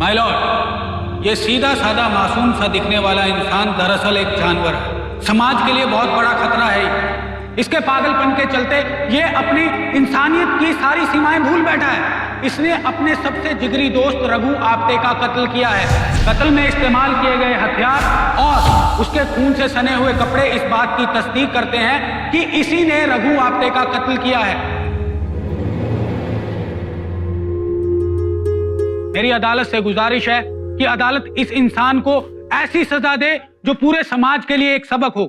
My Lord, ये सीधा साधा मासूम सा दिखने वाला इंसान दरअसल एक जानवर है। समाज के लिए बहुत बड़ा खतरा है। इसके पागलपन के चलते ये अपनी इंसानियत की सारी सीमाएं भूल बैठा है। इसने अपने सबसे जिगरी दोस्त रघु आप्टे का कत्ल किया है। कत्ल में इस्तेमाल किए गए हथियार और उसके खून से सने हुए कपड़े इस बात की तस्दीक करते हैं कि इसी ने रघु आप्टे का कत्ल किया है। मेरी अदालत से गुजारिश है कि अदालत इस इंसान को ऐसी सजा दे जो पूरे समाज के लिए एक सबक हो।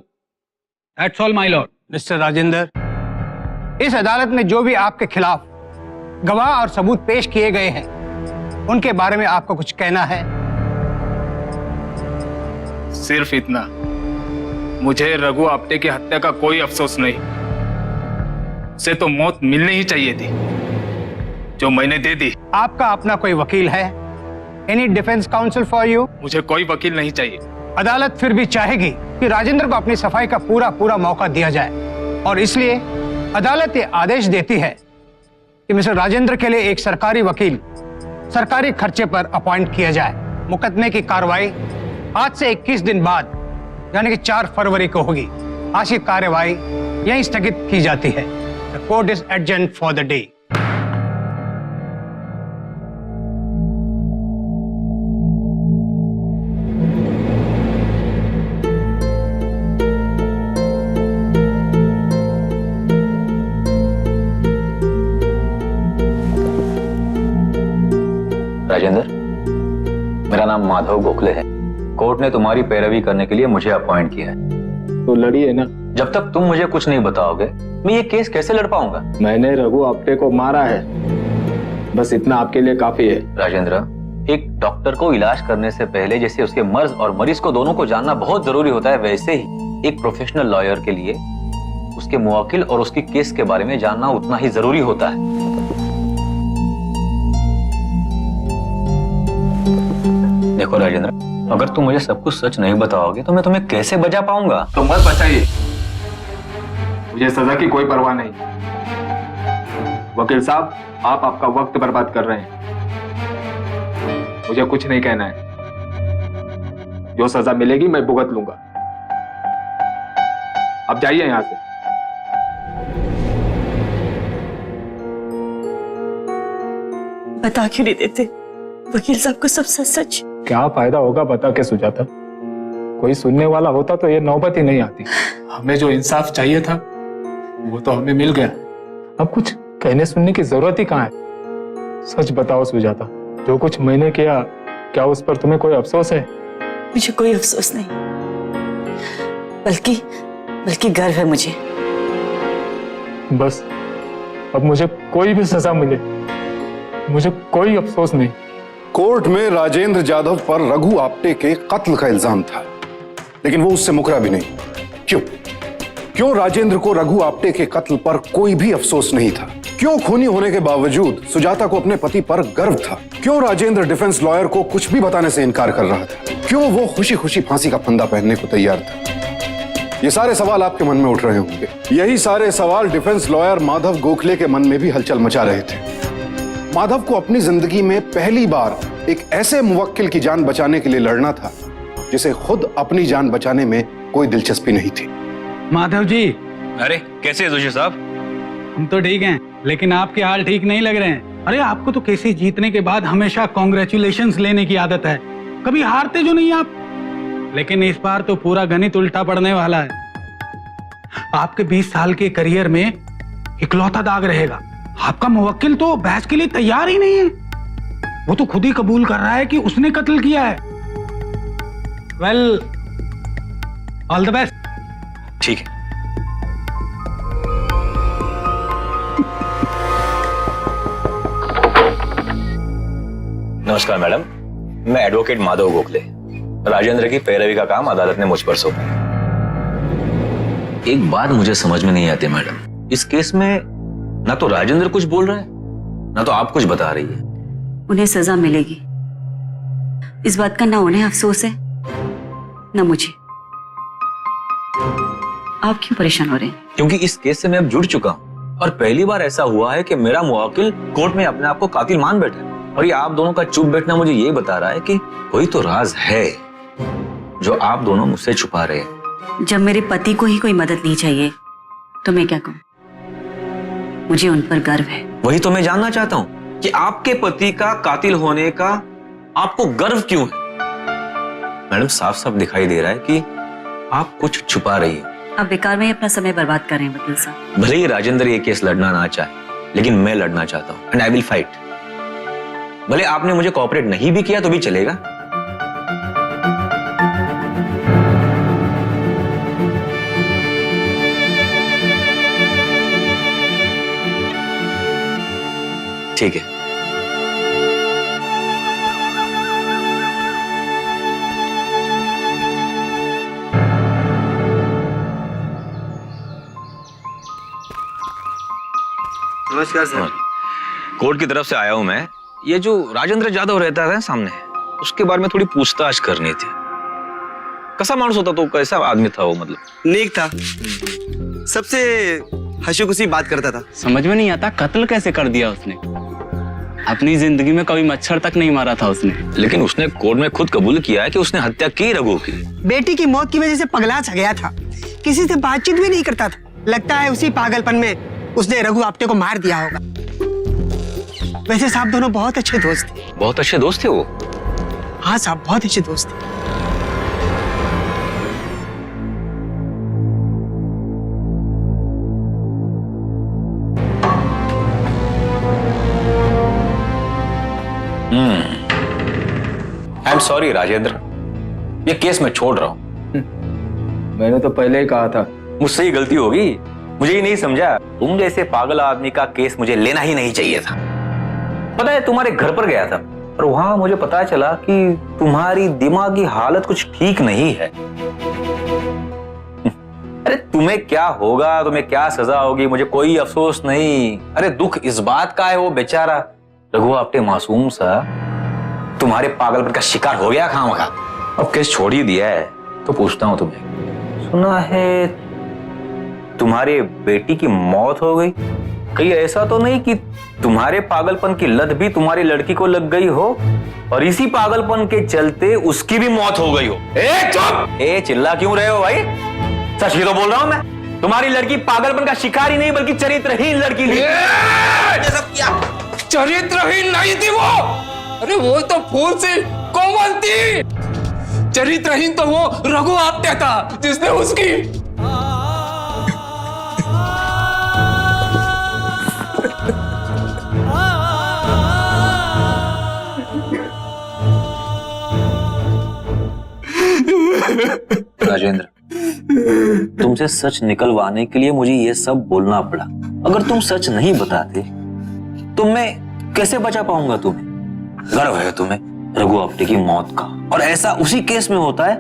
That's all, my lord. Mister Rajendra, इस अदालत में जो भी आपके खिलाफ गवाह और सबूत पेश किए गए हैं, उनके बारे में आपको कुछ कहना है? सिर्फ इतना, मुझे रघु आप्टे की हत्या का कोई अफसोस नहीं। उसे तो मौत मिलनी ही चाहिए थी, जो मैंने दे दी। आपका अपना कोई वकील है? Any defence council for you? मुझे कोई वकील नहीं चाहिए। अदालत फिर भी चाहेगी कि राजेंद्र को अपनी सफाई का पूरा मौका दिया जाए और इसलिए अदालत ये आदेश देती है कि मिस्टर राजेंद्र के लिए एक सरकारी वकील सरकारी खर्चे पर अपॉइंट किया जाए। मुकदमे की कार्रवाई आज से 21 दिन बाद यानी कि 4 फरवरी को होगी। आज की कार्रवाई यहीं स्थगित की जाती है। The court is adjourned for the day. Rajendra, मेरा नाम माधव गोखले है। कोर्ट ने तुम्हारी पैरवी करने के लिए मुझे अपॉइंट किया है। तो लड़िए ना। जब तक तुम मुझे कुछ नहीं बताओगे, मैं ये केस कैसे लड़ पाऊंगा? मैंने रघु आप्टे को मारा है, बस इतना आपके लिए काफी है। राजेंद्र, एक डॉक्टर को इलाज करने से पहले जैसे उसके मर्ज और मरीज को दोनों को जानना बहुत जरूरी होता है, वैसे ही एक प्रोफेशनल लॉयर के लिए उसके मुवक्किल और उसकी केस के बारे में जानना उतना ही जरूरी होता है। देखो राजेंद्र, अगर तुम मुझे सब कुछ सच नहीं बताओगे तो मैं तुम्हें कैसे बचा पाऊंगा? तो मत बचाइए, मुझे सजा की कोई परवाह नहीं। वकील साहब, आप आपका वक्त बर्बाद कर रहे हैं। मुझे कुछ नहीं कहना है। जो सजा मिलेगी मैं भुगत लूंगा। अब जाइए यहां से। बता क्यों नहीं देते वकील साहब को सब सच? क्या फायदा होगा बता के सुजाता? कोई सुनने वाला होता तो ये नौबत ही नहीं आती। हमें जो इंसाफ चाहिए था वो तो हमें मिल गया। अब कुछ कहने सुनने की जरूरत ही कहाँ है? सच बताओ सुजाता, जो कुछ मैंने किया, क्या उस पर तुम्हें कोई अफसोस है? मुझे कोई अफसोस नहीं, बल्कि गर्व है मुझे। बस अब मुझे कोई भी सजा मिले, मुझे कोई अफसोस नहीं। कोर्ट में राजेंद्र जाधव पर रघु आप्टे के कत्ल का इल्जाम था, लेकिन वो उससे मुकरा भी नहीं। क्यों राजेंद्र को रघु आप्टे के कत्ल पर कोई भी अफसोस नहीं था? क्यों खूनी होने के बावजूद सुजाता को अपने पति पर गर्व था? क्यों राजेंद्र डिफेंस लॉयर को कुछ भी बताने से इनकार कर रहा था? क्यों वो खुशी खुशी फांसी का फंदा पहनने को तैयार था? ये सारे सवाल आपके मन में उठ रहे होंगे। यही सारे सवाल डिफेंस लॉयर माधव गोखले के मन में भी हलचल मचा रहे थे। माधव को अपनी जिंदगी में पहली बार एक ऐसे मुवक्किल की जान बचाने के लिए लड़ना था जिसे खुद अपनी जान बचाने में कोई दिलचस्पी नहीं थी। माधव जी। अरे कैसे है जोशी साहब? हम तो ठीक हैं, लेकिन आपके हाल ठीक नहीं लग रहे हैं। अरे आपको तो केसेस जीतने के बाद हमेशा कॉन्ग्रेचुलेशंस लेने की आदत है, कभी हारते जो नहीं आप। लेकिन इस बार तो पूरा गणित उल्टा पड़ने वाला है। आपके 20 साल के करियर में इकलौता दाग रहेगा। आपका मुवक्किल तो बहस के लिए तैयार ही नहीं है। वो तो खुद ही कबूल कर रहा है कि उसने कत्ल किया है। Well, all the best. ठीक है। नमस्कार मैडम, मैं एडवोकेट माधव गोखले। राजेंद्र की पैरवी का काम अदालत ने मुझ पर सौंपा है। एक बात मुझे समझ में नहीं आती मैडम, इस केस में ना तो राजेंद्र कुछ बोल रहा है, ना तो आप कुछ बता रही है। उन्हें सजा मिलेगी, इस बात का ना उन्हें अफसोस है ना मुझे। आप क्यों परेशान हो रहे हैं? क्योंकि इस केस से मैं अब जुड़ चुका हूं और पहली बार ऐसा हुआ है कि मेरा मुवक्किल कोर्ट में अपने आप को कातिल मान बैठा है। और ये आप दोनों का चुप बैठना मुझे ये बता रहा है कि कोई तो राज है जो आप दोनों मुझसे छुपा रहे हैं। जब मेरे पति को ही कोई मदद नहीं चाहिए तो मैं क्या कहूँ? मुझे उन पर गर्व है। वही तो मैं जानना चाहता हूँ कि आपके पति का कातिल होने का आपको गर्व क्यों है? मैडम, साफ साफ दिखाई दे रहा है कि आप कुछ छुपा रही है। आप बेकार में ही अपना समय बर्बाद कर रहे हैं वकील साहब। भले ही राजेंद्र ये केस लड़ना ना चाहे, लेकिन मैं लड़ना चाहता हूं एंड आई विल फाइट। भले आपने मुझे कोऑपरेट नहीं भी किया तो भी चलेगा। ठीक है। नमस्कार सर। कोर्ट की तरफ से आया हूं मैं। ये जो राजेंद्र जाधव रहता है सामने, उसके बारे में थोड़ी पूछताछ करनी थी। कैसा मानुस होता तो, कैसा आदमी था वो? मतलब नेक था, सबसे हंसी खुशी बात करता था। समझ में नहीं आता कत्ल कैसे कर दिया उसने। अपनी जिंदगी में कभी मच्छर तक नहीं मारा था उसने। लेकिन उसने कोर्ट में खुद कबूल किया है कि उसने हत्या की रघु की। बेटी की मौत की वजह से पगला सा गया था, किसी से बातचीत भी नहीं करता था। लगता है उसी पागलपन में उसने रघु आप्टे को मार दिया होगा। वैसे साहब दोनों बहुत अच्छे दोस्त थे। बहुत अच्छे दोस्त थे वो? हाँ साहब, बहुत अच्छे दोस्त थे। आई एम सॉरी राजेंद्र, ये केस मैं छोड़ रहा हूं। मैंने तो पहले ही कहा था। मुझसे ही गलती होगी, मुझे ही नहीं समझा। तुम जैसे पागल आदमी का केस मुझे लेना ही नहीं चाहिए था। पता है, तुम्हारे घर पर गया था और वहां मुझे पता चला कि तुम्हारी दिमागी हालत कुछ ठीक नहीं है। अरे तुम्हें क्या होगा, तुम्हें क्या सजा होगी, मुझे कोई अफसोस नहीं। अरे दुख इस बात का है वो बेचारा रघु आप्टे मासूम सा तुम्हारे पागलपन का शिकार हो गया खामखा। अब केस छोड़ ही दिया है तो पूछता हूं तुम्हें, सुना है तुम्हारे बेटी की मौत हो गई? कहीं ऐसा तो नहीं कि तुम्हारे पागलपन की लत भी तुम्हारी लड़की को लग गई हो और इसी पागलपन के चलते उसकी भी मौत हो गई हो? चुप! चिल्ला क्यों रहे हो भाई? सच ही तो बोल रहा हूं मैं। तुम्हारी लड़की पागलपन का शिकार ही नहीं बल्कि चरित्रहीन लड़की थी। चरित्रहीन नहीं थी वो। अरे वो तो फूल से कोमल थी। चरित्रहीन तो वो रघु आप्टे था जिसने उसकी राजेंद्र, तुमसे सच निकलवाने के लिए मुझे ये सब बोलना पड़ा। अगर तुम सच नहीं बताते तो मैं कैसे बचा पाऊंगा तुम्हें? गर्व है तुम्हें रघु आप्टे की मौत का, और ऐसा उसी केस में होता है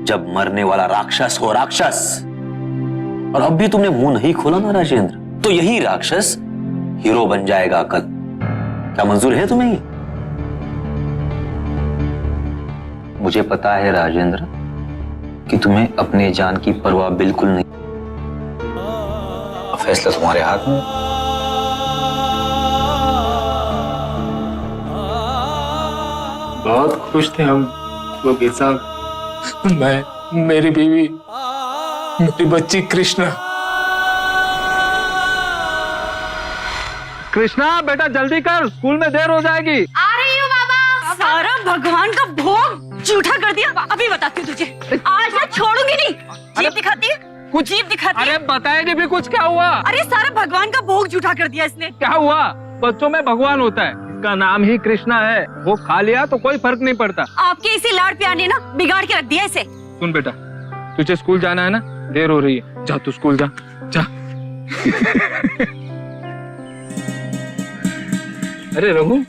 जब मरने वाला राक्षस हो राक्षस। और अब भी तुमने मुंह नहीं खोला ना राजेंद्र, तो यही राक्षस हीरो बन जाएगा कल। क्या मंजूर है तुम्हें ये? मुझे पता है राजेंद्र कि तुम्हें अपने जान की परवाह बिल्कुल नहीं। फैसला तुम्हारे हाथ में। बहुत खुश थे हम वकील साहब, मैं, मेरी बीवी, मेरी बच्ची कृष्णा। कृष्णा बेटा जल्दी कर, स्कूल में देर हो जाएगी। आ रही हूँ बाबा। सारा भगवान का भोग झूठा कर दिया। अभी बताती हूँ तुझे, आज मैं छोड़ूंगी नहीं। जीप दिखाती है, कुछ जीप दिखाती है। अरे बताएगी भी कुछ, क्या हुआ? अरे सारा भगवान का भोग झूठा कर दिया इसने। क्या हुआ? बच्चों में भगवान होता है, इसका नाम ही कृष्णा है। वो खा लिया तो कोई फर्क नहीं पड़ता। आपके इसी लाड़ प्यार ने ना बिगाड़ के रख दिया इसे। सुन बेटा, तुझे स्कूल जाना है ना, देर हो रही है, जा तू स्कूल जा, जा। अरे रघु,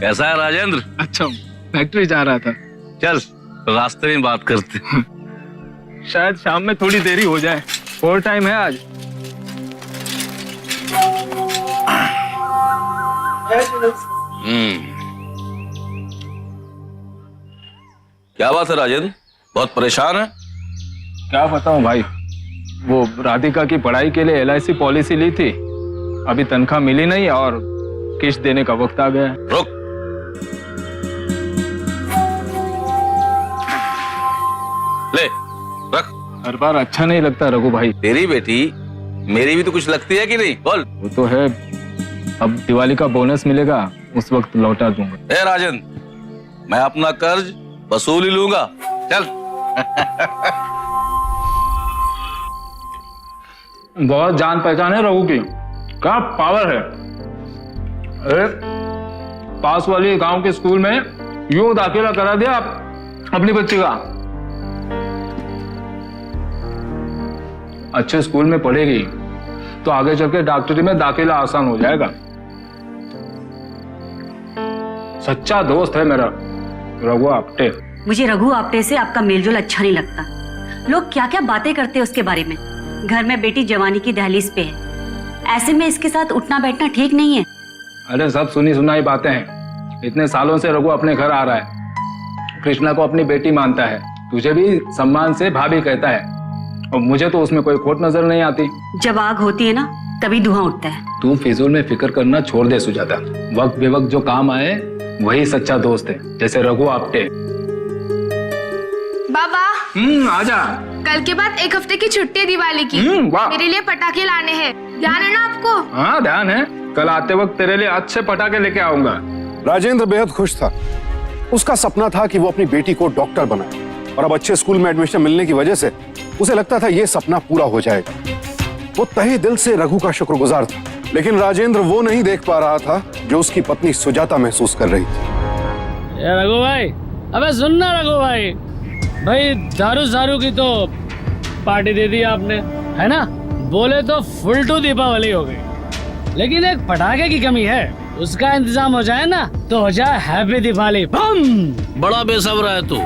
कैसा है राजेंद्र? अच्छा फैक्ट्री जा रहा था। चल रास्ते में बात करते हैं। शायद शाम में थोड़ी देरी हो जाए, और टाइम है आज। क्या बात है राजेंद्र, बहुत परेशान है? क्या बताऊं भाई, वो राधिका की पढ़ाई के लिए LIC पॉलिसी ली थी, अभी तनख्वाह मिली नहीं और किस्त देने का वक्त आ गया है। रुक, ले रख। हर बार अच्छा नहीं लगता रघु भाई। तेरी बेटी मेरी भी तो कुछ लगती है कि नहीं, बोल। वो तो है, अब दिवाली का बोनस मिलेगा उस वक्त लौटा दूंगा। ए राजन, मैं अपना कर्ज वसूल ही लूंगा, चल। बहुत जान पहचान है रघु की, क्या पावर है। अरे पास वाली गांव के स्कूल में यूं दाखिला करा दिया अपनी बच्ची का। अच्छे स्कूल में पढ़ेगी तो आगे चल के डॉक्टरी में दाखिला आसान हो जाएगा। सच्चा दोस्त है मेरा रघु आप्टे। मुझे रघु आप्टे से आपका मेलजोल अच्छा नहीं लगता। लोग क्या क्या बातें करते हैं उसके बारे में। घर में बेटी जवानी की दहलीज पे है, ऐसे में इसके साथ उठना बैठना ठीक नहीं है। अरे सब सुनी सुनाई बातें हैं। इतने सालों से रघु अपने घर आ रहा है, कृष्णा को अपनी बेटी मानता है, तुझे भी सम्मान से भाभी कहता है, और मुझे तो उसमें कोई खोट नजर नहीं आती। जब आग होती है ना तभी धुआं उठता है। तू फिजूल में फिक्र करना छोड़ दे सुजाता। वक्त बेवक्त जो काम आए वही सच्चा दोस्त है, जैसे रघु आप्टे। बाबा आजा। कल के बाद एक हफ्ते की छुट्टी है दिवाली की। वाह। मेरे लिए पटाखे लाने हैं, ध्यान है ना आपको? हाँ ध्यान है, कल आते वक्त तेरे लिए अच्छे पटाखे लेके आऊंगा। राजेंद्र बेहद खुश था। उसका सपना था कि वो अपनी बेटी को डॉक्टर बनाए, और अब अच्छे स्कूल में एडमिशन मिलने की वजह से उसे लगता था ये सपना पूरा हो जाएगा। वो तहे दिल से रघु का शुक्रगुजार था, लेकिन राजेंद्र वो नहीं देख पा रहा था जो उसकी पत्नी सुजाता महसूस कर रही थी। रघु भाई, अबे सुनना रघु भाई, भाई दारू की तो पार्टी दे दी आपने, है ना? बोले तो फुल टू दीपावली हो गई, लेकिन एक पटाखे की कमी है, उसका इंतजाम हो जाए ना तो हो जाए हैप्पी दिवाली। बम! बड़ा बेसब्र है तू,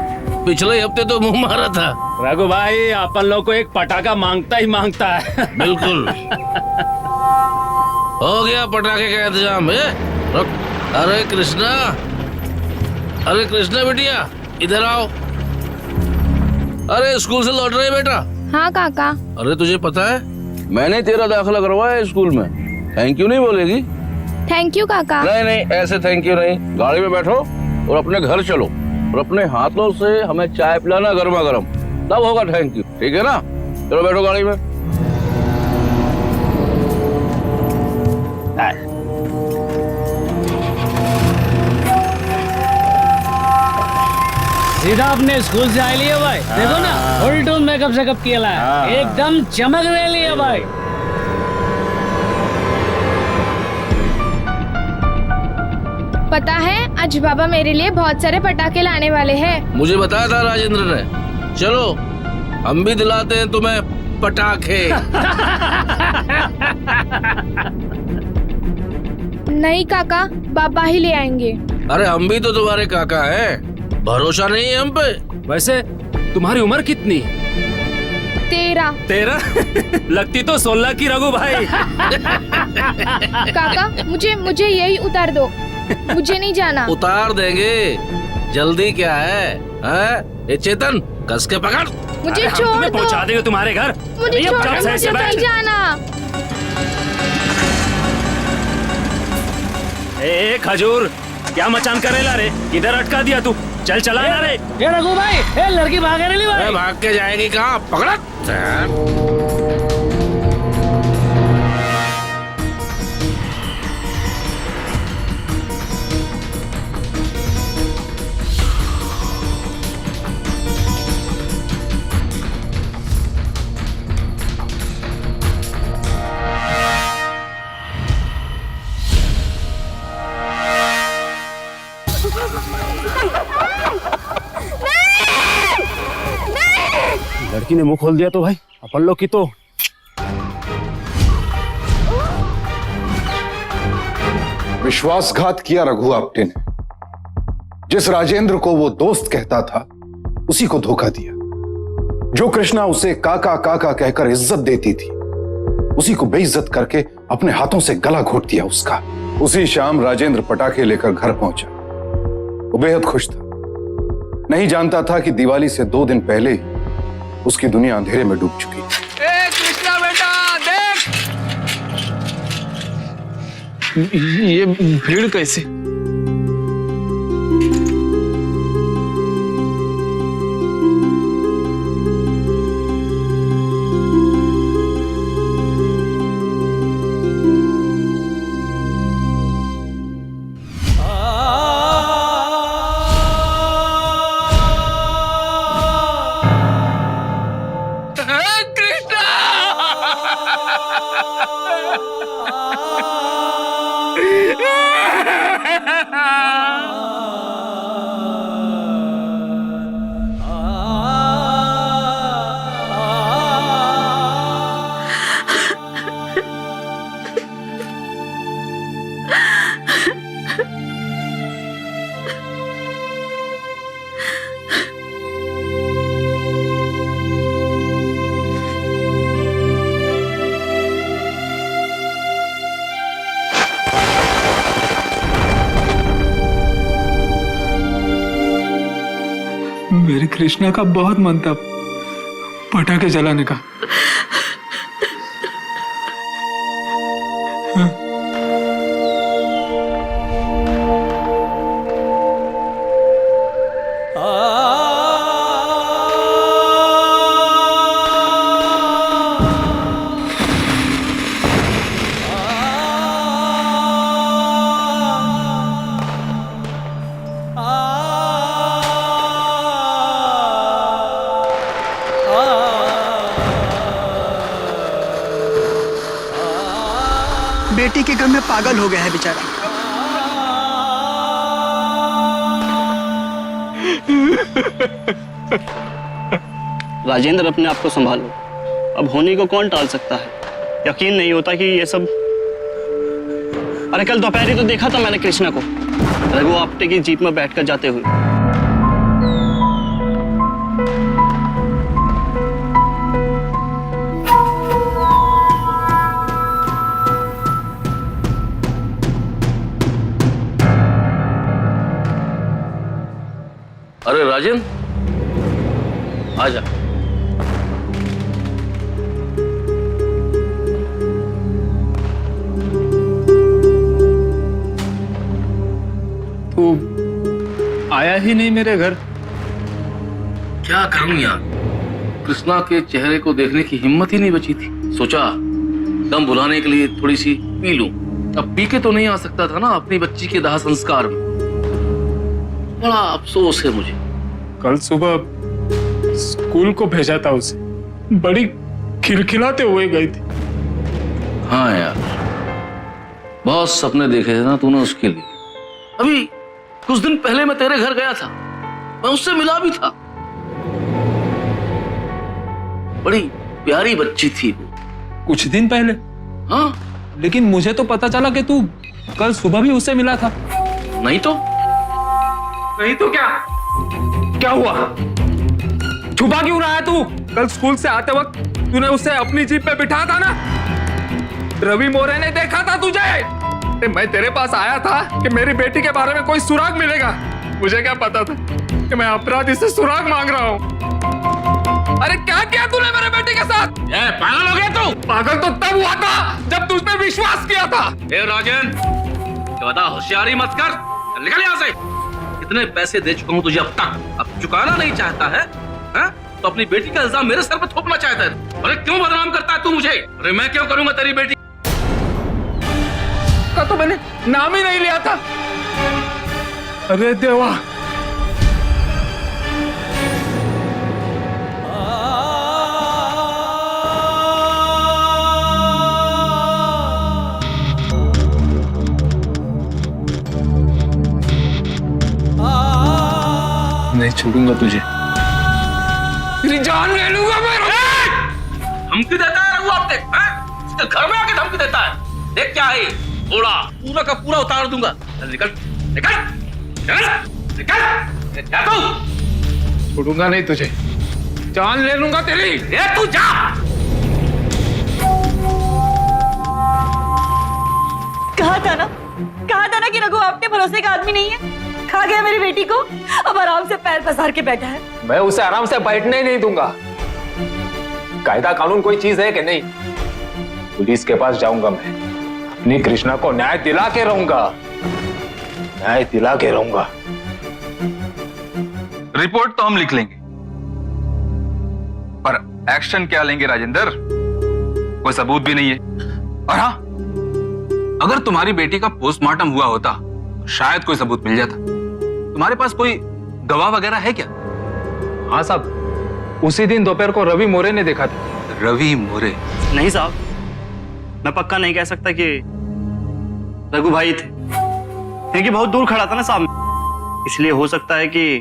पिछले हफ्ते तो मुंह मारा था। रघु भाई, अपन लोग को एक पटाखा मांगता ही मांगता है। बिल्कुल। हो गया पटाखे का इंतजाम है। अरे कृष्णा बेटिया इधर आओ। अरे स्कूल से लौट रहे बेटा? हाँ काका। अरे तुझे पता है मैंने तेरा दाखिला करवाया स्कूल में, थैंक यू नहीं बोलेगी? थैंक यू काका। नहीं ऐसे थैंक यू नहीं, गाड़ी में बैठो और अपने घर चलो और अपने हाथों से हमें चाय पिलाना गर्मा गर्म, तब होगा थैंक यू, ठीक है ना? चलो बैठो गाड़ी में। सीधा अपने स्कूल से आए लिए भाई, देखो ना फुल टून मेकअप सेकअप किया है, एकदम चमक रहे लिए भाई। पता है आज बाबा मेरे लिए बहुत सारे पटाखे लाने वाले हैं। मुझे बताया था राजेंद्र ने। चलो हम भी दिलाते हैं तुम्हें पटाखे। नहीं काका, बाबा ही ले आएंगे। अरे हम भी तो तुम्हारे काका हैं, भरोसा नहीं है हम पे? वैसे तुम्हारी उम्र कितनी? 13। लगती तो 16 की रघु भाई। काका मुझे यही उतार दो, मुझे नहीं जाना। उतार देंगे, जल्दी क्या है? ये चेतन कस के पकड़। मुझे छोड़ दो। पहुंचा देंगे तुम्हारे घर। मुझे छोड़ दो, मुझे नहीं जाना। ए खजूर, क्या मचान करेला रे? इधर अटका दिया तू, चल चला ना रे। ये रघु भाई, ए लड़की भागे नहीं भाई। भाग के जाएगी कहाँ? पकड़ा। लड़की ने मुंह खोल दिया तो भाई अपन लोग की तो। विश्वासघात किया रघु आप्टे ने। जिस राजेंद्र को वो दोस्त कहता था उसी को धोखा दिया। जो कृष्णा उसे काका काका कहकर इज्जत देती थी उसी को बेइज्जत करके अपने हाथों से गला घोट दिया उसका। उसी शाम राजेंद्र पटाखे लेकर घर पहुंचा। वो बेहद खुश था। नहीं जानता था कि दिवाली से 2 दिन पहले ही उसकी दुनिया अंधेरे में डूब चुकी। ये भीड़ कैसे? मेरी कृष्णा का बहुत मन था पटाखे जलाने का। बेटी के गम में पागल हो गया है बेचारा। राजेंद्र, अपने आप को संभालो। अब होने को कौन टाल सकता है? यकीन नहीं होता कि ये सब। अरे कल दोपहर तो देखा था मैंने कृष्णा को रघु आप्टे की जीप में बैठकर जाते हुए। अरे राजेंद्र, आजा। तू आया ही नहीं मेरे घर। क्या करूं यार, कृष्णा के चेहरे को देखने की हिम्मत ही नहीं बची थी। सोचा दम बुलाने के लिए थोड़ी सी पी लूं। अब पी के तो नहीं आ सकता था ना अपनी बच्ची के दाह संस्कार में। बड़ा अफसोस है मुझे। कल सुबह स्कूल को भेजा था उसे, बड़ी खिलखिलाते हुए गई थी। हाँ यार, बहुत सपने देखे थे ना तूने उसके लिए। अभी कुछ दिन पहले मैं तेरे घर गया था, मैं उससे मिला भी था। बड़ी प्यारी बच्ची थी वो। कुछ दिन पहले? हाँ, लेकिन मुझे तो पता चला कि तू कल सुबह भी उससे मिला था। नहीं तो क्या हुआ? छुपा क्यों रहा है तू? कल स्कूल से आते वक्त तूने उसे अपनी जीप पे बिठाया था ना? रवि मोरे ने देखा था तुझे। मैं तेरे पास आया था कि मेरी बेटी के बारे में कोई सुराग मिलेगा। मुझे क्या पता था कि मैं अपराधी से सुराग मांग रहा हूँ। अरे क्या किया तूने मेरे बेटी के साथ? पागल हो गया तू? पागल तो तब हुआ था जब तू उस पे विश्वास किया था। राजेंद्र, बता, होशियारी मत कर, निकल यहाँ से। कितने पैसे दे चुका हूँ तुझे अब तक, अब चुकाना नहीं चाहता है? तो अपनी बेटी का इल्जाम मेरे सर पर थोपना चाहता है। अरे क्यों बदनाम करता है तू मुझे? अरे मैं क्यों करूंगा तेरी बेटी का? तो मैंने नाम ही नहीं लिया था। अरे देवा, नहीं छोड़ूंगा तुझे, तेरी जान ले लूंगा मैं। धमकी देता है रघु आप्टे? उसके घर में आके धमकी देता है? देख क्या है, थोड़ा पूरा का पूरा उतार दूंगा। निकल निकल निकल निकल, जा तू। छोड़ूंगा नहीं तुझे, जान ले लूंगा तेरी। ये तू जा। कहा था ना कि रघु आप्टे भरोसे का आदमी नहीं है। खा गया मेरी बेटी को, अब आराम से पैर पसार के बैठा है। मैं उसे आराम से बैठने ही नहीं दूंगा। कायदा कानून कोई चीज है कि नहीं? पुलिस के पास जाऊंगा मैं, अपनी कृष्णा को न्याय दिला के रहूंगा, न्याय दिला के रहूंगा। रिपोर्ट तो हम लिख लेंगे, पर एक्शन क्या लेंगे राजेंद्र? कोई सबूत भी नहीं है। और हाँ, अगर तुम्हारी बेटी का पोस्टमार्टम हुआ होता तो शायद कोई सबूत मिल जाता। तुम्हारे पास कोई गवाह वगैरह है क्या? हाँ साहब, उसी दिन दोपहर को रवि मोरे ने देखा था। रवि मोरे? नहीं साहब, मैं पक्का नहीं कह सकता कि रघु भाई थे, क्योंकि बहुत दूर खड़ा था ना साहब, इसलिए हो सकता है कि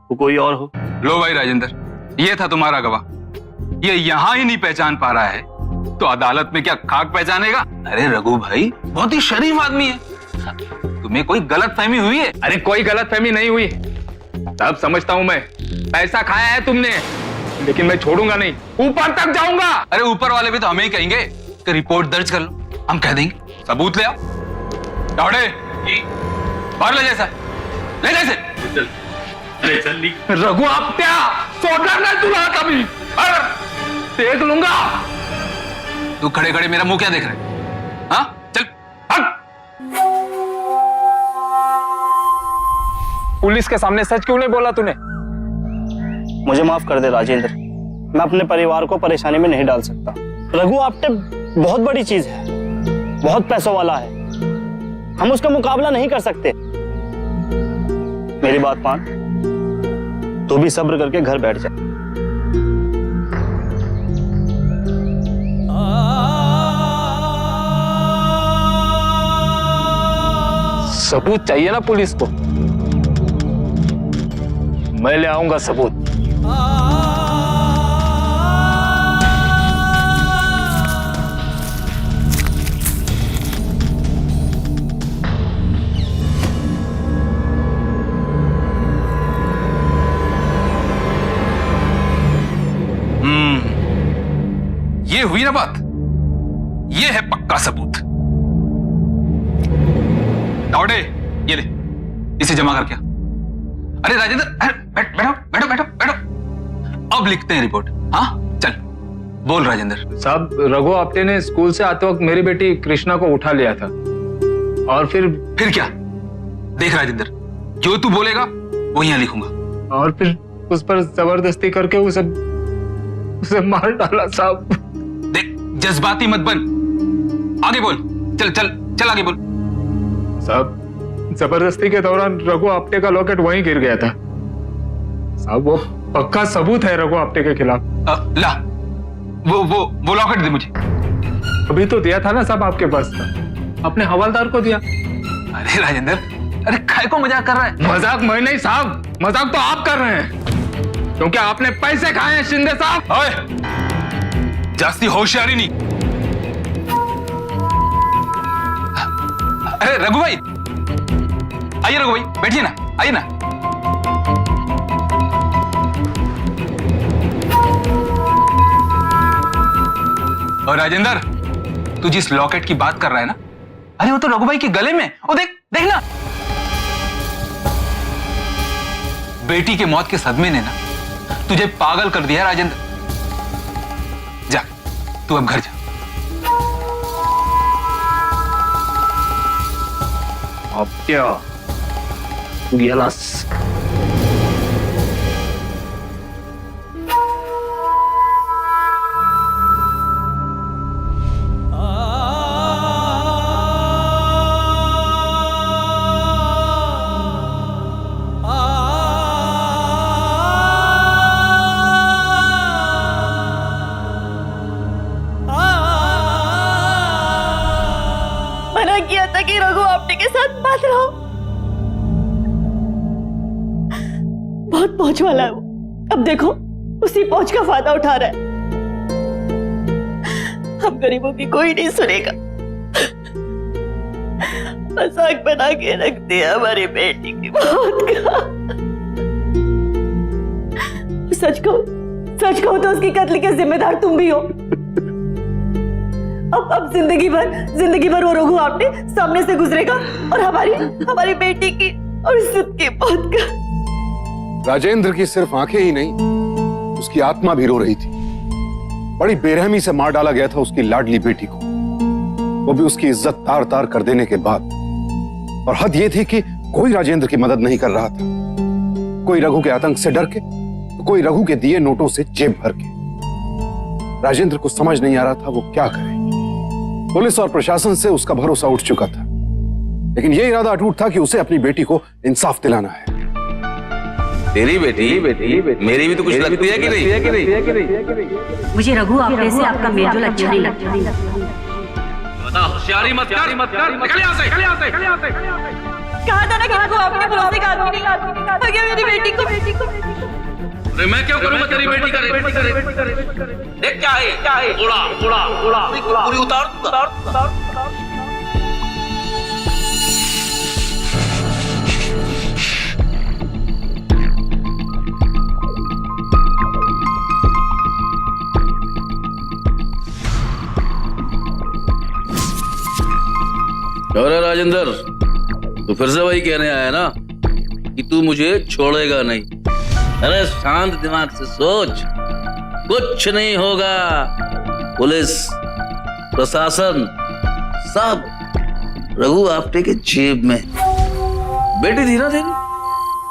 वो कोई और हो। लो भाई राजेंद्र, ये था तुम्हारा गवाह। ये यहां ही नहीं पहचान पा रहा है तो अदालत में क्या खाक पहचानेगा? अरे रघु भाई बहुत ही शरीफ आदमी है, तुम्हें कोई गलतफहमी हुई है? अरे कोई गलतफहमी नहीं हुई, सब समझता हूं मैं। पैसा खाया है तुमने, लेकिन मैं छोड़ूंगा नहीं, ऊपर तक जाऊंगा। अरे ऊपर वाले भी तो हमें ही कहेंगे कि रिपोर्ट दर्ज कर लो, हम कह देंगे सबूत ले आओ। दौड़े और ले जैसा ले जैसे रघु आप्ट्या, सोडर नहीं तुला कभी, देख लूंगा। तू खड़े खड़े मेरा मुंह क्या देख रहे? हाँ चल भाग। पुलिस के सामने सच क्यों नहीं बोला तूने? मुझे माफ कर दे राजेंद्र, मैं अपने परिवार को परेशानी में नहीं डाल सकता। रघु आप्टे बहुत बड़ी चीज है, बहुत पैसों वाला है, हम उसका मुकाबला नहीं कर सकते। मेरी बात मान, तू भी सब्र करके घर बैठ जा। सबूत चाहिए ना पुलिस को, मैं ले आऊंगा सबूत। ये हुई ना बात, ये है पक्का सबूत। दौड़े, ये ले, इसे जमा करके। अरे राजेंद्र, बैठो बैठो बैठो बैठो, अब लिखते हैं रिपोर्ट। हाँ चल बोल राजेंद्र। साहब, रघु आप्टे ने स्कूल से आते वक्त मेरी बेटी कृष्णा को उठा लिया था, और फिर क्या? देख राजेंद्र, जो तू बोलेगा वो यहाँ लिखूंगा। और फिर उस पर जबरदस्ती करके उसे मार डाला साहब। देख, जज्बाती मत बन, आगे बोल। चल चल चल आगे बोल। साहब, जबरदस्ती के दौरान रघु आप्टे का लॉकेट वहीं गिर गया था साहब, वो पक्का सबूत है रघु आप्टे के खिलाफ। ला, वो लॉकेट दे मुझे। अभी तो दिया था ना साहब, आपके पास था, अपने हवलदार को दिया। अरे राजेंद्र, अरे काय को मजाक कर रहा है? मजाक मैं नहीं साहब, मजाक तो आप कर रहे हैं, क्योंकि आपने पैसे खाए हैं शिंदे साहब। ओए, जास्ती होशियारी नहीं। अरे रघु भाई, आइए रघु भाई, बैठिए ना, आइए ना। और राजेंद्र, तू जिस लॉकेट की बात कर रहा है ना, अरे वो तो रघु भाई के गले में, वो देख देख ना। बेटी के मौत के सदमे ने ना तुझे पागल कर दिया राजेंद्र। जा, तू अब घर जा। आप्ट्या, तू गेलास। मना किया था कि रघु आप्टे के साथ बात रहो। बहुत पहुंच वाला है वो, अब देखो उसी पहुंच का फायदा उठा रहा है। हम गरीबों की कोई नहीं सुनेगा। मजाक बना के रख दिया हमारी बेटी की मौत का। सच कहो तो उसकी कत्ल के जिम्मेदार तुम भी हो। अब जिंदगी भर वो रघु आप्टे सामने से गुजरेगा और हमारी बेटी की और इज्जत की मौत का। राजेंद्र की सिर्फ आंखें ही नहीं, उसकी आत्मा भी रो रही थी। बड़ी बेरहमी से मार डाला गया था उसकी लाडली बेटी को। वो भी उसकी इज्जत तार तार कर देने के बाद। और हद ये थी कि कोई राजेंद्र की मदद नहीं कर रहा था, कोई रघु के आतंक से डर के, तो कोई रघु के दिए नोटों से जेब भर के। राजेंद्र को समझ नहीं आ रहा था वो क्या करे। पुलिस और प्रशासन से उसका भरोसा उठ चुका था, लेकिन यह इरादा अटूट था कि उसे अपनी बेटी को इंसाफ दिलाना है। तेरी बेटी मेरी भी तो कुछ लगती है कि नहीं? मुझे रघु आपटे से आपका मेलजोल अच्छा नहीं लगता। होशियारी मत कर, निकल यहाँ से। कहा था ना कि रघु आपटे भरोसे का आदमी नहीं हो गया मेरी बेटी को। अरे मैं क्यों करूँगा तेरी बेटी का? देख क्या है? उड़ा पूरी उतार। अरे राजेंद्र, तू फिर से वही कहने आया ना कि तू मुझे छोड़ेगा नहीं? अरे शांत दिमाग से सोच, कुछ नहीं होगा। पुलिस, प्रशासन सब रघु आपटे के जेब में। बेटी थी ना तेरी,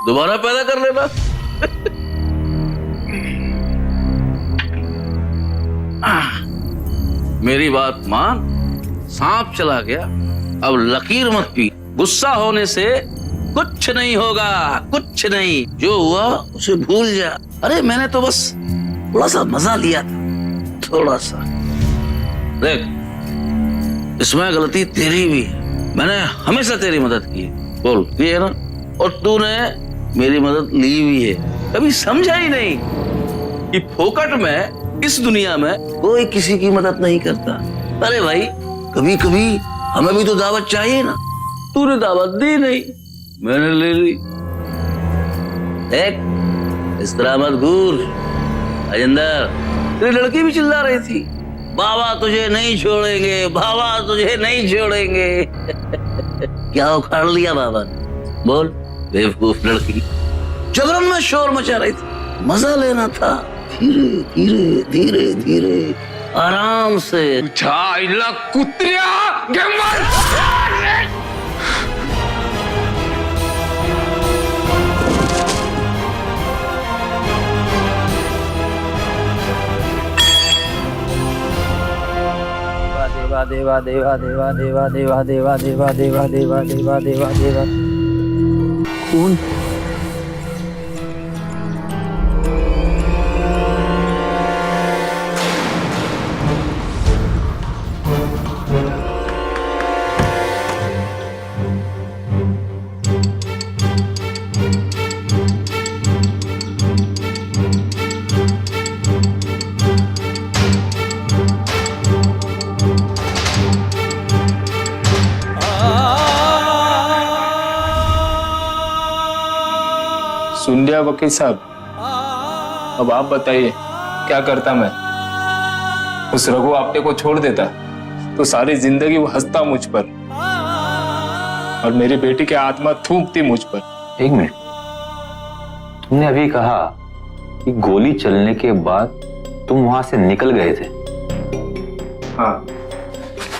दोबारा पैदा कर लेना। मेरी बात मान, सांप चला गया, अब लकीर मत पी। गुस्सा होने से कुछ नहीं होगा, कुछ नहीं। जो हुआ उसे भूल जा। अरे मैंने तो बस थोड़ा सा मजा लिया था, थोड़ा सा। देख, इसमें गलती तेरी भी है। मैंने हमेशा तेरी मदद की है, बोल की है ना? और तूने मेरी मदद ली भी है। कभी समझा ही नहीं कि फोकट में इस दुनिया में कोई किसी की मदद नहीं करता। अरे भाई, कभी कभी हमें भी तो दावत चाहिए ना। तूने दावत दी नहीं, मैंने ले ली। देख, इस तरह मत घूर। राजेंद्र, तेरी लड़की भी चिल्ला रही थी, बाबा तुझे नहीं छोड़ेंगे, बाबा तुझे नहीं छोड़ेंगे। क्या उखाड़ लिया बाबा ने? बोल, बेवकूफ लड़की। जबरन में शोर मचा रही थी, मजा लेना था। धीरे धीरे धीरे धीरे आराम से। कुत्रिया देवा देवा देवा देवा देवा देवा देवा देवा देवा देवा देवा देवा। कौन? सुन लिया वकील साहब, अब आप बताइए क्या करता मैं? उस रघु आपटे को छोड़ देता तो सारी जिंदगी वो हंसता मुझ पर और मेरी बेटी की आत्मा थूकती मुझ पर। एक मिनट, तुमने अभी कहा कि गोली चलने के बाद तुम वहां से निकल गए थे। हाँ।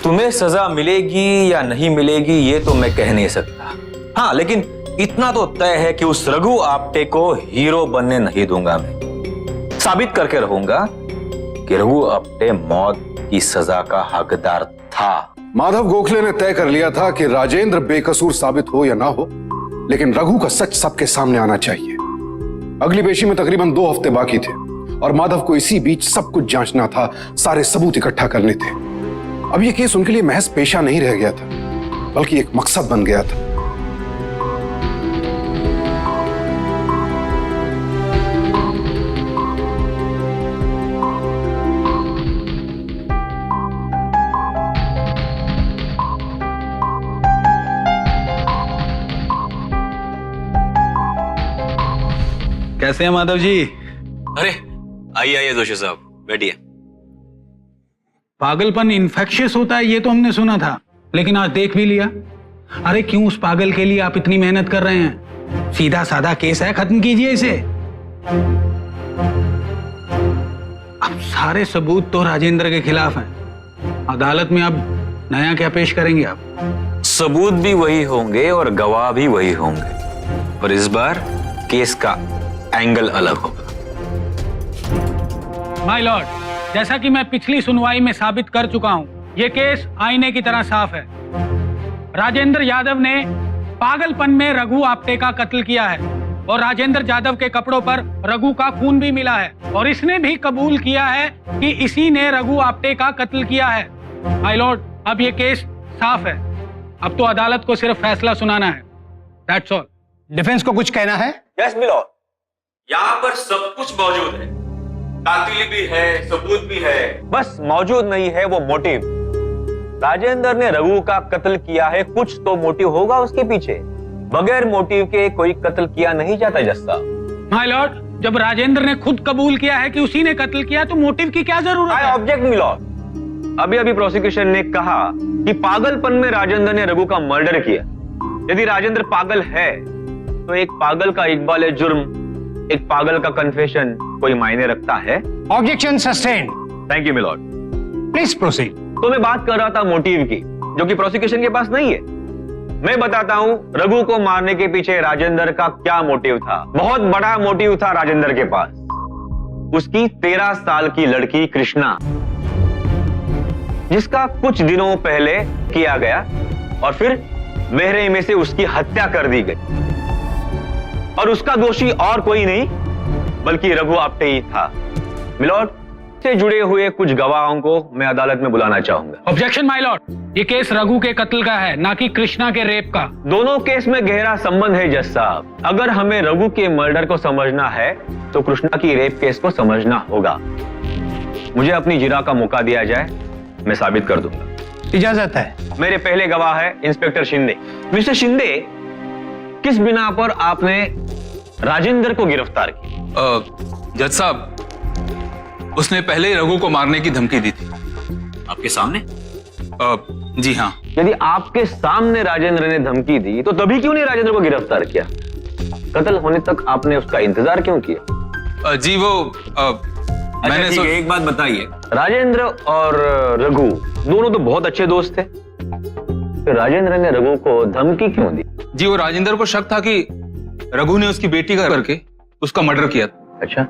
तुम्हें सजा मिलेगी या नहीं मिलेगी ये तो मैं कह नहीं सकता। हाँ, लेकिन इतना तो तय है कि उस रघु आपटे को हीरो बनने नहीं दूंगा। मैं साबित करके रहूंगा कि रघु आपटे मौत की सजा का हकदार था। माधव गोखले ने तय कर लिया था कि राजेंद्र बेकसूर साबित हो या ना हो, लेकिन रघु का सच सबके सामने आना चाहिए। अगली पेशी में तकरीबन 2 हफ्ते बाकी थे और माधव को इसी बीच सब कुछ जांचना था, सारे सबूत इकट्ठा करने थे। अब यह केस उनके लिए महज पेशा नहीं रह गया था, बल्कि एक मकसद बन गया था। कैसे हैं माधव जी? अरे आइए आइए जोशी साहब, बैठिए। पागलपन इन्फेक्शियस होता है ये तो हमने सुना था, लेकिन आज देख भी लिया। अरे क्यों उस पागल के लिए आप इतनी मेहनत कर रहे हैं? सीधा साधा केस है, खत्म कीजिए इसे। अब सारे सबूत तो राजेंद्र के खिलाफ हैं। अदालत में अब नया क्या पेश करेंगे आप? सबूत भी वही होंगे और गवाह भी वही होंगे, पर इस बार केस का एंगल अलग होगा। माय लॉर्ड, जैसा कि मैं पिछली सुनवाई में साबित कर चुका हूं, यह केस आईने की तरह साफ है। राजेंद्र यादव ने पागलपन में रघु आप्टे का कत्ल किया है और राजेंद्र यादव के कपड़ों पर रघु का खून भी मिला है और इसने भी कबूल किया है कि इसी ने रघु आप्टे का कत्ल किया है। माय लॉर्ड, अब ये केस साफ है। अब तो अदालत को सिर्फ फैसला सुनाना है। That's all. डिफेंस को कुछ कहना है? यस मिलॉर्ड, यहाँ पर सब कुछ मौजूद है, कातिल भी है, सबूत भी है, बस मौजूद नहीं है वो मोटिव। राजेंद्र ने रघु का कत्ल किया है, कुछ तो मोटिव होगा उसके पीछे। बगैर मोटिव के कोई कत्ल किया नहीं जाता जज साहब। माय लॉर्ड, जब राजेंद्र ने खुद कबूल किया है कि उसी ने कत्ल किया तो मोटिव की क्या जरूरत है? I object milord. अभी अभी प्रोसिक्यूशन ने कहा कि पागलपन में राजेंद्र ने रघु का मर्डर किया। यदि राजेंद्र पागल है तो एक पागल का इकबाल जुर्म, एक पागल का कन्फेशन कोई मायने रखता है? Objection sustained. Thank you milord. Please proceed. तो मैं बात कर रहा था मोटिव की, जो कि प्रोसिक्यूशन के पास नहीं है। मैं बताता हूं रघु को मारने के पीछे राजेंद्र का क्या मोटिव था। बहुत बड़ा मोटिव था राजेंद्र के पास। उसकी 13 साल की लड़की कृष्णा, जिसका कुछ दिनों पहले किया गया और फिर बहरे में से उसकी हत्या कर दी गई, और उसका दोषी और कोई नहीं बल्कि रघु आप्टे ही था। मिलॉर्ड, से जुड़े हुए कुछ गवाहों को मैं अदालत में बुलाना चाहूंगा। ऑब्जेक्शन माय लॉर्ड, ये केस रघु के कत्ल का है, ना कि कृष्णा के रेप का। दोनों केस में गहरा संबंध है जज साहब। अगर हमें रघु के मर्डर को समझना है तो कृष्णा की रेप केस को समझना होगा। मुझे अपनी जिरा का मौका दिया जाए, मैं साबित कर दूंगा। इजाजत है। मेरे पहले गवाह है इंस्पेक्टर शिंदे। मिस्टर शिंदे, किस बिना पर आपने राजेंद्र को गिरफ्तार किया? जज साहब, उसने पहले ही रघु को मारने की धमकी दी थी। आपके सामने? जी हाँ। यदि आपके सामने राजेंद्र ने धमकी दी तो तभी क्यों नहीं राजेंद्र को गिरफ्तार किया? कत्ल होने तक आपने उसका इंतजार क्यों किया? जी वो मैंने ठीक है, एक बात बताइए, राजेंद्र और रघु दोनों तो बहुत अच्छे दोस्त थे, फिर राजेंद्र ने रघु को धमकी क्यों दी? जी वो राजेंद्र को शक था कि रघु ने उसकी बेटी का करके उसका मर्डर किया। अच्छा,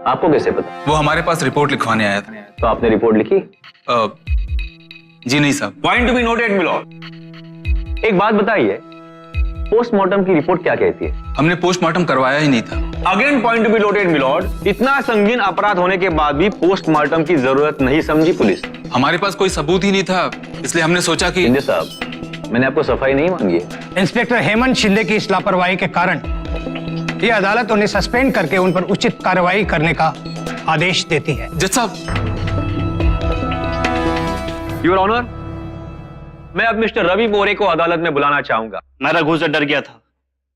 आपको कैसे पता? वो हमारे पास रिपोर्ट लिखवाने आया था। तो आपने रिपोर्ट लिखी? जी नहीं साहब। Point to be noted milord. एक बात बताइए, पोस्टमार्टम की रिपोर्ट क्या कहती है? हमने पोस्टमार्टम करवाया ही नहीं था। Again point to be noted milord. इतना संगीन अपराध होने के बाद भी पोस्टमार्टम की जरूरत नहीं समझी पुलिस। हमारे पास कोई सबूत ही नहीं था, इसलिए हमने सोचा कि। शिंदे साहब, मैंने आपको सफाई नहीं मांगी है। इंस्पेक्टर हेमंत शिंदे की इस लापरवाही के कारण यह अदालत उन्हें सस्पेंड करके उन पर उचित कार्रवाई करने का आदेश देती है। जज साहब। योर ऑनर, मैं अब मिस्टर रवि मोरे को अदालत में बुलाना चाहूंगा। मैं रघु से डर गया था,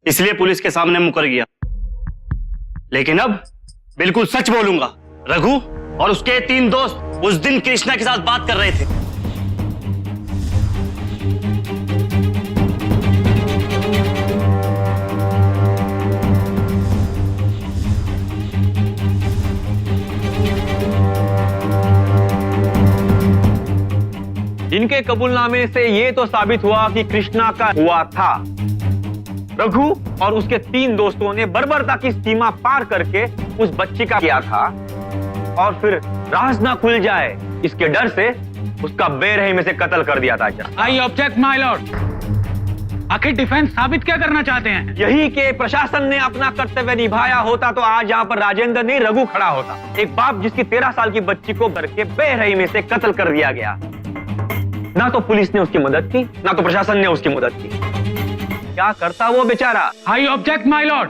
इसलिए पुलिस के सामने मुकर गया, लेकिन अब बिल्कुल सच बोलूंगा। रघु और उसके 3 दोस्त उस दिन कृष्णा के साथ बात कर रहे थे। इनके कबूलनामे से ये तो साबित हुआ कि कृष्णा का हुआ था। रघु और उसके 3 दोस्तों ने बर्बरता की सीमा पार करके उस बच्ची का किया था, और फिर राज ना खुल जाए इसके डर से उसका बेरहमी से कत्ल कर दिया था। I object my Lord. आखिर डिफेंस साबित क्या करना चाहते हैं? यही कि प्रशासन ने अपना कर्तव्य निभाया होता तो आज यहाँ पर राजेंद्र नहीं रघु खड़ा होता। एक बाप जिसकी 13 साल की बच्ची को करके बेरहमी से कत्ल कर दिया गया। ना तो पुलिस ने उसकी मदद की, ना तो प्रशासन ने उसकी मदद की। क्या करता वो बेचारा? I object my Lord.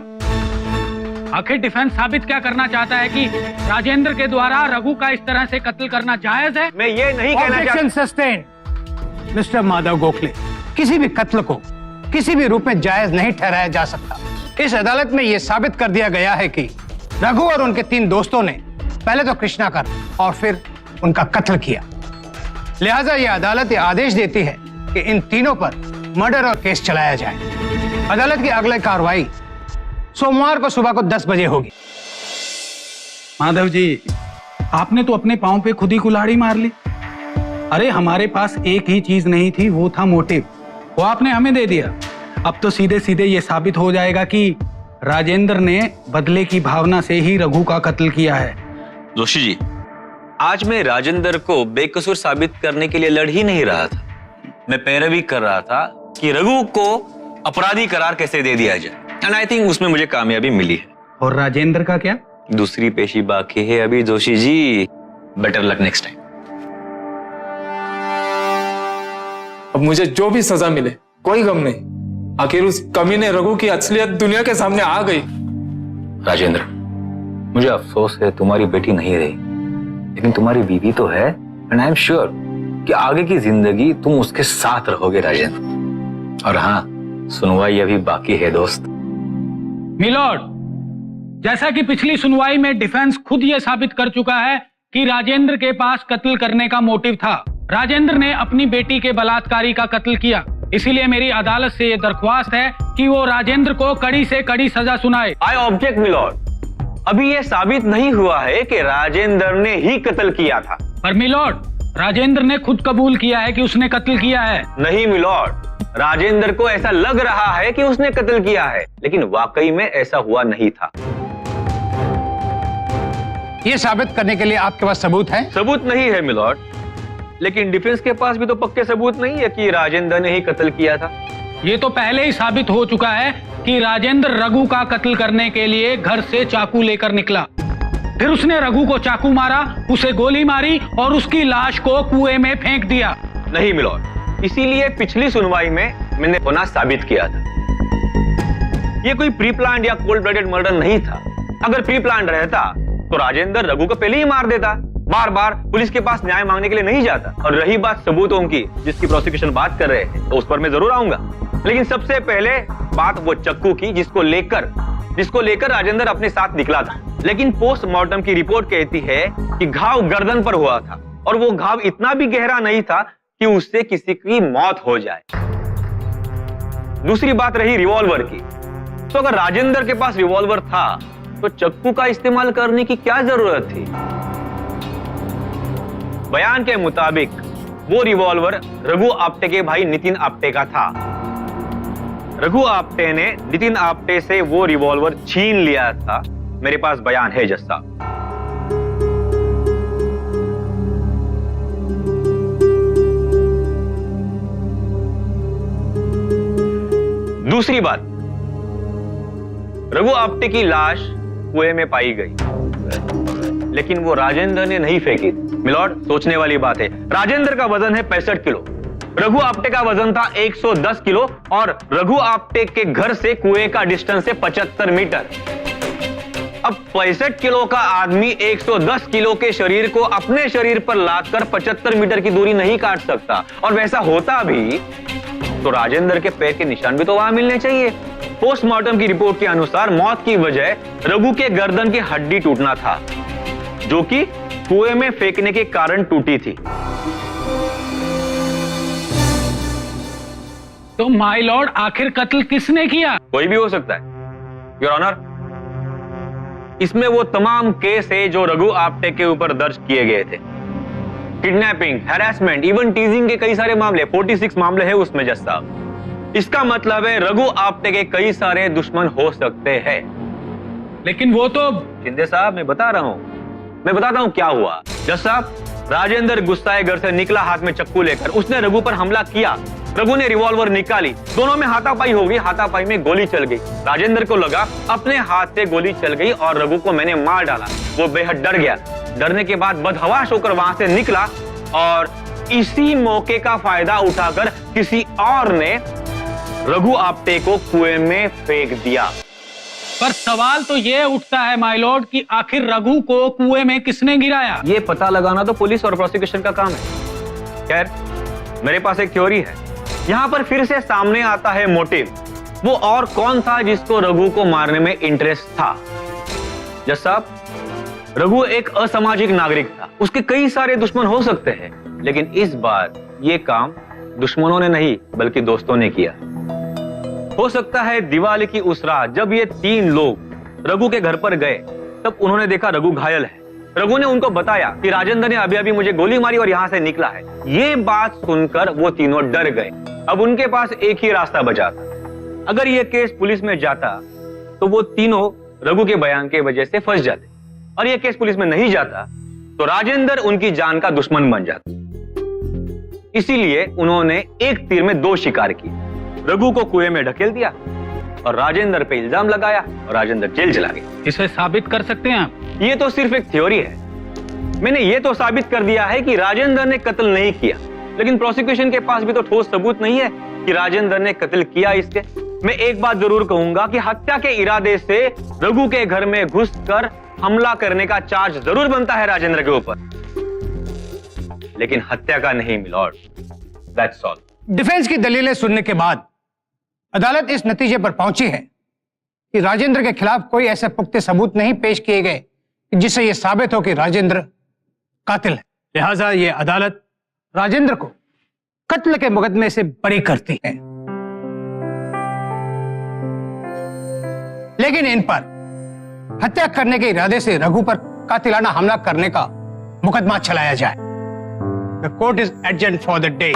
आखिर डिफेंस साबित क्या करना चाहता है कि राजेंद्र के द्वारा रघु का इस तरह से कत्ल करना जायज है? मैं ये नहीं कहना चाहता। Objection sustained. Mister Madhav Gokhale, किसी भी कत्ल को किसी भी रूप में जायज नहीं ठहराया जा सकता। इस अदालत में यह साबित कर दिया गया है कि रघु और उनके 3 दोस्तों ने पहले तो कृष्णा कर और फिर उनका कत्ल किया। लिहाजा यह अदालत यह आदेश देती है कि इन तीनों पर मर्डर और केस चलाया जाए। अदालत की अगली कार्रवाई सोमवार को सुबह को 10 बजे होगी। माधव जी, आपने तो अपने पांव पे खुद ही कुल्हाड़ी मार ली। अरे हमारे पास एक ही चीज नहीं थी, वो था मोटिव। वो आपने हमें दे दिया। अब तो सीधे सीधे ये साबित हो जाएगा कि राजेंद्र ने बदले की भावना से ही रघु का कत्ल किया है। जोशी जी, आज मैं राजेंद्र को बेकसूर साबित करने के लिए लड़ ही नहीं रहा था। मैं पैरवी कर रहा था कि रघु को अपराधी करार कैसे दे दिया जाए, एंड आई थिंक उसमें मुझे कामयाबी मिली है। और राजेंद्र का क्या? दूसरी पेशी बाकी है अभी Joshi ji. Better luck next time. अब मुझे जो भी सजा मिले कोई गम नहीं। आखिर उस कमीने रघु की असलियत दुनिया के सामने आ गई। राजेंद्र, मुझे अफसोस है तुम्हारी बेटी नहीं रही, लेकिन तुम्हारी बीवी तो है, एंड आई एम श्योर कि आगे की जिंदगी तुम उसके साथ रहोगे राजेंद्र। और हाँ, सुनवाई अभी बाकी है दोस्त। मिलॉर्ड, जैसा कि पिछली सुनवाई में डिफेंस खुद ये साबित कर चुका है कि राजेंद्र के पास कत्ल करने का मोटिव था। राजेंद्र ने अपनी बेटी के बलात्कारी का कत्ल किया, इसीलिए मेरी अदालत से ये दरख्वास्त है कि वो राजेंद्र को कड़ी से कड़ी सजा सुनाए। I object milord. अभी ये साबित नहीं हुआ है कि राजेंद्र ने ही कत्ल किया था। पर मिलॉर्ड, राजेंद्र ने खुद कबूल किया है कि उसने कत्ल किया है। नहीं मिलॉर्ड, राजेंद्र को ऐसा लग रहा है कि उसने कत्ल किया है, लेकिन वाकई में ऐसा हुआ नहीं था। ये साबित करने के लिए आपके पास सबूत है? सबूत नहीं है मिलॉर्ड, लेकिन डिफेंस के पास भी तो पक्के सबूत नहीं है कि राजेंद्र ने ही कत्ल किया था। ये तो पहले ही साबित हो चुका है कि राजेंद्र रघु का कत्ल करने के लिए घर से चाकू लेकर निकला। फिर उसने रघु को चाकू मारा, उसे गोली मारी और उसकी लाश को कुएं में फेंक दिया। नहीं मिलॉर्ड, इसीलिए पिछली सुनवाई में मैंने गुनाह साबित किया था। ये कोई प्री प्लान्ड या कोल्ड ब्लडेड मर्डर नहीं था। अगर प्री प्लान्ड रहता तो राजेंद्र रघु को पहले ही मार देता। बार बार पुलिस के पास न्याय मांगने के लिए नहीं जाता। और रही बात सबूतों की, जिसकी प्रोसिक्यूशन बात कर रहे हैं, तो उस पर मैं जरूर आऊंगा। लेकिन सबसे पहले बात वो चक्कू की जिसको लेकर राजेंद्र अपने साथ निकला था। लेकिन पोस्टमार्टम की रिपोर्ट कहती है कि घाव गर्दन पर हुआ था, और वो घाव इतना भी गहरा नहीं था कि उससे किसी की मौत हो जाए। दूसरी बात रही रिवॉल्वर की। तो अगर राजेंद्र के पास रिवॉल्वर था तो चक्कू का इस्तेमाल करने की क्या जरूरत थी? बयान के मुताबिक वो रिवॉल्वर रघु आप्टे के भाई नितिन आप्टे का था। रघु आप्टे ने नितिन आप्टे से वो रिवॉल्वर छीन लिया था। मेरे पास बयान है जज साहब। दूसरी बात, रघु आप्टे की लाश कुएं में पाई गई, लेकिन वो राजेंद्र ने नहीं फेंकी। मिलॉर्ड, सोचने वाली बात है। राजेंद्र का वजन है 65 किलो, रघु आप्टे का वजन था 110 किलो, और रघु आप्टे के घर से कुएं का डिस्टेंस है 75 मीटर। अब 65 किलो का आदमी 110 किलो के शरीर को अपने शरीर पर लादकर 75 मीटर की दूरी नहीं काट सकता। और वैसा होता भी तो राजेंद्र के पैर के निशान भी तो वहां मिलने चाहिए। पोस्टमार्टम की रिपोर्ट के अनुसार मौत की वजह रघु के गर्दन की हड्डी टूटना था, जो कि कुएं में फेंकने के कारण टूटी थी। तो माय लॉर्ड, आखिर कत्ल किसने किया? कोई भी हो सकता है योर ऑनर। इसमें वो तमाम केस है जो रघु आप्टे के ऊपर दर्ज किए गए थे। किडनैपिंग, हैरेसमेंट, इवन टीजिंग के कई सारे मामले, 46 मामले हैं उसमें जज साहब। इसका मतलब है रघु आप्टे के कई सारे दुश्मन हो सकते हैं। लेकिन वो तो शिंदे साहब, मैं बताता हूं क्या हुआ। जज साहब, राजेंद्र गुस्साए घर से निकला हाथ में चक्कू लेकर। उसने रघु पर हमला किया। रघु ने रिवॉल्वर निकाली, दोनों में हाथापाई हो गई। हाथापाई में गोली चल गई। राजेंद्र को लगा अपने हाथ से गोली चल गई और रघु को मैंने मार डाला। वो बेहद डर गया। डरने के बाद बदहवाश होकर वहां से निकला, और इसी मौके का फायदा उठाकर किसी और ने रघु आप्टे को कुएं में फेंक दिया। पर सवाल तो ये उठता है माय लॉर्ड कि आखिर रघु को कुएं में किसने गिराया? ये पता लगाना तो पुलिस और प्रोसिक्यूशन का काम है। खैर, मेरे पास एक थ्योरी है। यहां पर फिर से सामने आता है मोटिव। वो और कौन था जिसको रघु को मारने में इंटरेस्ट था? जज साहब, रघु एक असामाजिक नागरिक था। उसके कई सारे दुश्मन हो सकते हैं, लेकिन इस बार ये काम दुश्मनों ने नहीं बल्कि दोस्तों ने किया। हो सकता है दिवाली की उस रात जब ये 3 लोग रघु के घर पर गए, तब उन्होंने देखा रघु घायल है। रघु ने उनको बताया कि राजेंद्र ने अभी अभी मुझे गोली मारी और यहाँ से निकला है। ये बात सुनकर वो तीनों डर गए। अब उनके पास एक ही रास्ता बचा था। अगर ये केस पुलिस में जाता तो वो तीनों रघु के बयान के वजह से फंस जाते, और ये केस पुलिस में नहीं जाता तो राजेंद्र उनकी जान का दुश्मन बन जाता। इसीलिए उन्होंने एक तीर में दो शिकार किए। रघु को कुएं में ढकेल दिया और राजेंद्र पे इल्जाम लगाया और राजेंद्र जेल चला गया। इसे साबित कर सकते हैं आप? ये तो सिर्फ एक थ्योरी है। मैंने ये तो साबित कर दिया है कि राजेंद्र ने कत्ल नहीं किया, लेकिन प्रोसिक्यूशन के पास भी तो ठोस सबूत नहीं है कि राजेंद्र ने कत्ल किया इसके। मैं एक बात जरूर कहूंगा कि हत्या के इरादे से रघु के घर में घुसकर हमला करने का चार्ज जरूर बनता है राजेंद्र के ऊपर, लेकिन हत्या का नहीं मिलॉर्ड। That's all. डिफेंस की दलीलें सुनने के बाद अदालत इस नतीजे पर पहुंची है कि राजेंद्र के खिलाफ कोई ऐसे पुख्ते सबूत नहीं पेश किए गए जिससे यह साबित हो कि राजेंद्र कातिल है। लिहाजा यह अदालत राजेंद्र को कत्ल के मुकदमे से बरी करती है। लेकिन इन पर हत्या करने के इरादे से रघु पर कातिलाना हमला करने का मुकदमा चलाया जाए। The court is adjourned for the day.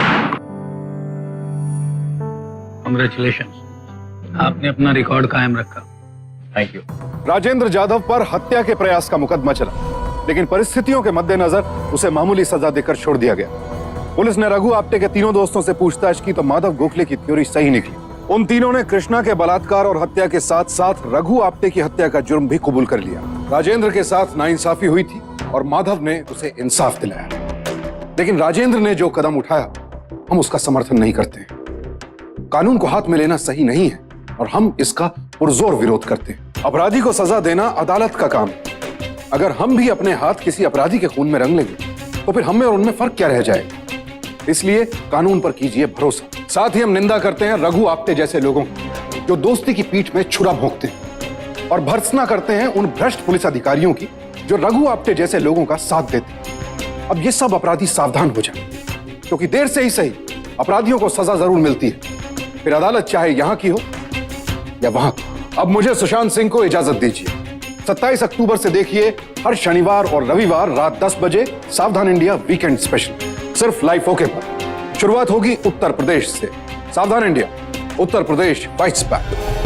Congratulations, आपने अपना रिकॉर्ड कायम रखा। Thank you. राजेंद्र जाधव पर हत्या के प्रयास का मुकदमा चला, लेकिन परिस्थितियों के मद्देनजर उसे मामूली सजा देकर छोड़ दिया गया। पुलिस ने रघु आप्टे के तीनों दोस्तों से पूछताछ की तो माधव गोखले की थ्योरी सही निकली। उन तीनों ने कृष्णा के बलात्कार और हत्या के साथ साथ रघु आप्टे की हत्या का जुर्म भी कबूल कर लिया। राजेंद्र के साथ नाइंसाफी हुई थी और माधव ने उसे इंसाफ दिलाया, लेकिन राजेंद्र ने जो कदम उठाया हम उसका समर्थन नहीं करते हैं। कानून को हाथ में लेना सही नहीं है और हम इसका पुरजोर विरोध करते हैं। अपराधी को सजा देना अदालत का काम है। अगर हम भी अपने हाथ किसी अपराधी के खून में रंग लेंगे तो फिर हम में और उनमें फर्क क्या रह जाएगा? इसलिए कानून पर कीजिए भरोसा। साथ ही हम निंदा करते हैं रघु आप्टे जैसे लोगों की जो दोस्ती की पीठ में छुरा भोंकते हैं, और भर्त्सना करते हैं उन भ्रष्ट पुलिस अधिकारियों की जो रघु आप्टे जैसे लोगों का साथ देते हैं। अब ये सब अपराधी सावधान हो जाए, क्योंकि देर से ही सही अपराधियों को सजा जरूर मिलती है, फिर अदालत चाहे यहां की हो या वहां की। अब मुझे सुशांत सिंह को इजाजत दीजिए। 27 अक्टूबर से देखिए हर शनिवार और रविवार रात 10 बजे सावधान इंडिया वीकेंड स्पेशल, सिर्फ लाइव ओके पर। शुरुआत होगी उत्तर प्रदेश से। सावधान India, Uttar Pradesh fights back.